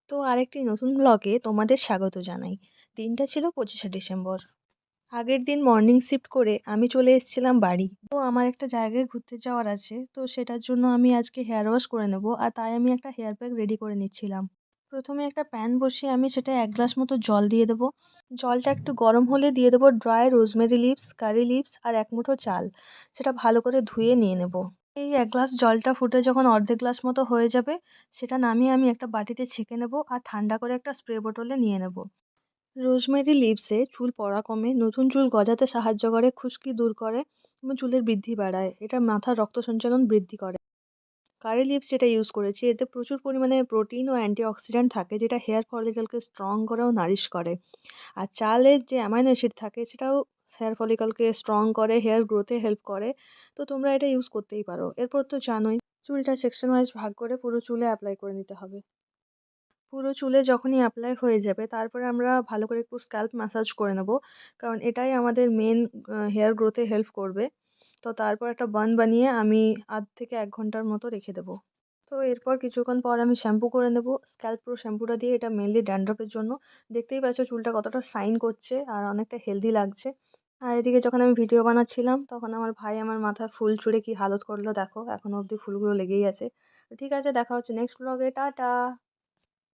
তো আরেকটি নতুন ব্লগে তোমাদের স্বাগত জানাই। দিনটা ছিল 25শে ডিসেম্বর। আগের দিন মর্নিং শিফট করে আমি চলে এসেছিলাম বাড়ি। তো আমার একটা জায়গায় ঘুরতে যাওয়ার আছে, তো সেটার জন্য আমি আজকে হেয়ার ওয়াশ করে নেব, আর তাই আমি একটা হেয়ার প্যাক রেডি করে নিচ্ছিলাম। প্রথমে একটা প্যান বসিয়ে আমি সেটা 1 গ্লাস মতো জল দিয়ে দেবো। জলটা একটু গরম হলে দিয়ে দেবো ড্রাই রোজমেরি লিভস, কারি লিভস আর 1 মুঠো চাল। সেটা ভালো করে ধুয়ে নিয়ে নেব। এই 1 গ্লাস জলটা ফুটে যখন অর্ধেক গ্লাস মতো হয়ে যাবে, সেটা নামিয়ে আমি একটা বাটিতে ছেঁকে নেব আর ঠান্ডা করে একটা স্প্রে বোতলে নিয়ে নেব। রোজমেরি লিভসে চুল পড়া কমে, নতুন চুল গজাতে সাহায্য করে, খুশকি দূর করে এবং চুলের বৃদ্ধি বাড়ায়। এটা মাথার রক্ত সঞ্চালন বৃদ্ধি করে। কারি লিভস যেটা ইউজ করেছি, এতে প্রচুর পরিমাণে প্রোটিন ও অ্যান্টিঅক্সিডেন্ট থাকে, যেটা হেয়ার ফলিকলকে স্ট্রং করে ও নারিশ করে। আর চালের যে অ্যামাইনো অ্যাসিড থাকে, সেটাও হেয়ার ফলিকলকে স্ট্রং করে, হেয়ার গ্রোথে হেল্প করে। তো তোমরা এটা ইউজ করতেই পারো। এরপর তো জানোই, চুলটা সেকশন ওয়াইজ ভাগ করে পুরো চুলে অ্যাপ্লাই করে নিতে হবে। পুরো চুলে যখনই অ্যাপ্লাই হয়ে যাবে, তারপরে আমরা ভালো করে একটু স্ক্যাল্প ম্যাসাজ করে নেব, কারণ এটাই আমাদের মেন হেয়ার গ্রোথে হেল্প করবে। তো তারপর একটা বান বানিয়ে আমি আধ থেকে 1 ঘন্টার মতো রেখে দেবো। তো এরপর কিছুক্ষণ পর আমি শ্যাম্পু করে নেব। স্ক্যাল্প প্রো শ্যাম্পুটা দিয়ে, এটা মেনলি ড্যান্ড্রফের জন্য। দেখতেই পাচ্ছ চুলটা কতটা শাইন করছে আর অনেকটা হেলদি লাগছে। আর এদিকে যখন আমি ভিডিও বানাচ্ছিলাম, তখন আমার ভাই আমার মাথায় ফুল ছুঁড়ে কি হালত করলো দেখো, এখনো অবধি ফুলগুলো লেগেই আছে। তো ঠিক আছে, দেখা হচ্ছে নেক্সট ব্লগে। টাটা।